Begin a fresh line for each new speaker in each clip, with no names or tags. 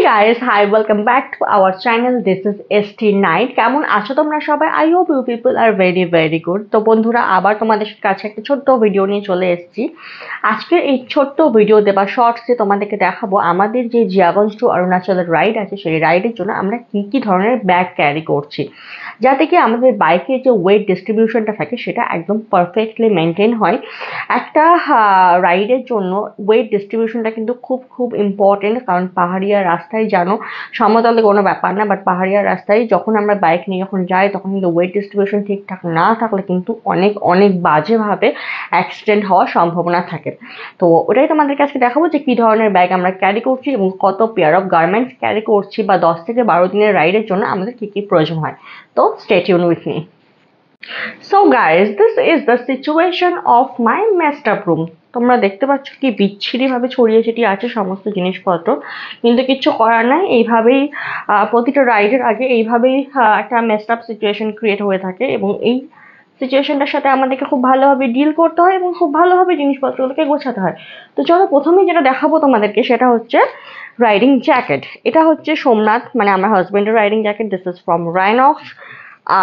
guys, hi, welcome back to our channel. This is ST Night. কেমন আছো তোমরা সবাই? I hope you people are very good. তো বন্ধুরা আবার তোমাদের কাছে একটা ছোট্ট ভিডিও নিয়ে চলে এসেছি। আজকের এই ছোট্ট ভিডিওতে বা শর্টসে তোমাদেরকে দেখাবো আমাদের যে জিয়াগঞ্জ টু অরুণাচলের রাইড আছে সেই রাইডের জন্য আমরা কি ধরনের ব্যাগ ক্যারি করছি, যাতে কি আমাদের বাইকের যে ওয়েট ডিস্ট্রিবিউশনটা থাকে সেটা একদম পারফেক্টলি মেনটেন হয়। একটা রাইডের জন্য ওয়েট ডিস্ট্রিবিউশনটা কিন্তু খুব ইম্পর্টেন্ট, কারণ পাহাড়িয়া রাস্তায় জানো সমতলে কোনো ব্যাপার না, বাট পাহাড়িয়া রাস্তায় যখন আমরা বাইক নিয়ে যখন যাই তখন কিন্তু ওয়েট ডিস্ট্রিবিউশন ঠিকঠাক না থাকলে কিন্তু অনেক বাজেভাবে অ্যাক্সিডেন্ট হওয়ার সম্ভাবনা থাকে। তো ওটাই তোমাদের কাছে দেখাবো যে কী ধরনের ব্যাগ আমরা ক্যারি করছি এবং কত পেয়ার অফ গার্মেন্টস ক্যারি করছি, বা 10 থেকে 12 দিনের রাইডের জন্য আমাদের কী প্রয়োজন হয়। তো stay tuned with me. So guys, this is the situation of my messed up room. তোমরা দেখতে পাচ্ছ কি বিচ্ছিরি ভাবে ছড়িয়ে ছিটিয়ে আছে সমস্ত জিনিসপত্র, কিন্তু কিচ্ছু করার নাই। এইভাবেই প্রতিটা রাইডের আগে এইভাবেই একটা মেসড আপ সিচুয়েশন ক্রিয়েট হয়ে থাকে, এবং এই সিচুয়েশনটার সাথে আমাদেরকে খুব ভালোভাবে ডিল করতে হয় এবং খুব ভালোভাবে জিনিসপত্রগুলোকে গোছাতে হয়। তো চলো প্রথমেই যেটা দেখাবো তোমাদেরকে সেটা হচ্ছে রাইডিং জ্যাকেট। এটা হচ্ছে সোমনাথ, মানে আমার হাজবেন্ডের riding jacket. This is from Rynox.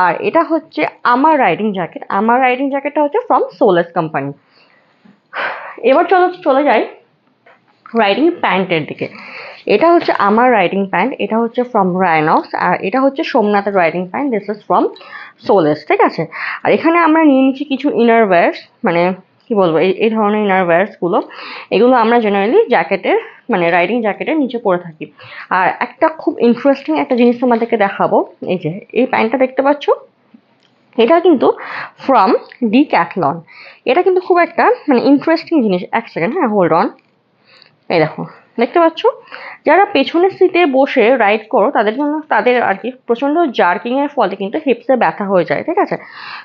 আর এটা হচ্ছে আমার রাইডিং জ্যাকেট। আমার রাইডিং জ্যাকেটটা হচ্ছে ফ্রম সোলেস কোম্পানি। এবার চলে যাই রাইডিং প্যান্টের দিকে। এটা হচ্ছে আমার রাইডিং প্যান্ট, এটা হচ্ছে ফ্রম রাইনক্স, আর এটা হচ্ছে সোমনাথের riding pant. This is from Solace, ঠিক আছে। আর এখানে আমরা নিয়ে নিচ্ছি কিছু ইনারওয়্যার্স, মানে কি বলবো, এই ধরনের ইনারওয়্যার্সগুলো। এগুলো আমরা জেনারেলি জ্যাকেটের, মানে রাইডিং জ্যাকেটের নিচে পরে থাকি। আর একটা খুব ইন্টারেস্টিং একটা জিনিস তোমাদেরকে দেখাবো। এই যে এই প্যান্টটা দেখতে পাচ্ছ, এটা কিন্তু ফ্রম ডিক্যাথলন। এটা কিন্তু খুব একটা মানে ইন্টারেস্টিং জিনিস। এক সেকেন্ড, হ্যাঁ, হোল্ড অন। এই দেখো, দেখতে পাচ্ছ, যারা পেছনের সিটে বসে রাইড করো তাদের জন্য, তাদের আর কি প্রচণ্ড জার্কিংয়ের ফলে কিন্তু হিপসে ব্যথা হয়ে যায়, ঠিক আছে।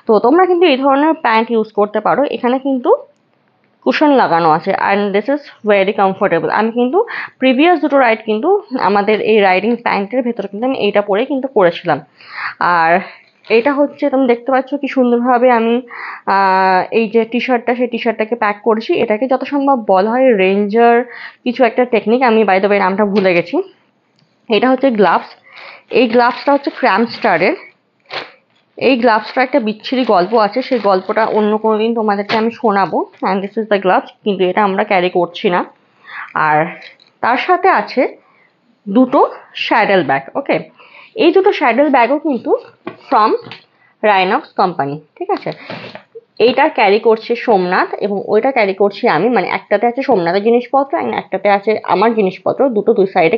তো তোমরা কিন্তু এই ধরনের প্যান্ট ইউজ করতে পারো। এখানে কিন্তু কুশন লাগানো আছে, and this is very comfortable. আমি কিন্তু প্রিভিয়াস দুটো রাইড কিন্তু আমাদের এই রাইডিং প্যান্টের ভেতরে কিন্তু আমি এইটা পরে কিন্তু করেছিলাম। আর এটা হচ্ছে তুমি দেখতে পাচ্ছ কি সুন্দরভাবে আমি এই যে টি শার্টটা, সেই টি শার্টটাকে প্যাক করেছি। এটাকে যত সম্ভব বলা হয় রেঞ্জার কিছু একটা টেকনিক, আমি বাই দ্য ওয়ে নামটা ভুলে গেছি। এটা হচ্ছে গ্লাভস। এই গ্লাভসটা হচ্ছে ক্র্যামস্টারের। এই গ্লাভসটা একটা বিচ্ছিরি গল্প আছে, সেই গল্পটা অন্য কোনো দিন তোমাদেরকে আমি শোনাবো। And this is the gloves, কিন্তু এটা আমরা ক্যারি করছি না। আর তার সাথে আছে দুটো শ্যাডেল ব্যাগ। ওকে, এই দুটো শ্যাডেল ব্যাগও কিন্তু ফ্রম রাইনক্স কোম্পানি, ঠিক আছে। এইটা ক্যারি করছে সোমনাথ এবং ওইটা ক্যারি করছি আমি, মানে একটাতে আছে সোমনাথের জিনিসপত্র আর একটাতে আছে আমার জিনিসপত্র। দুই সাইডে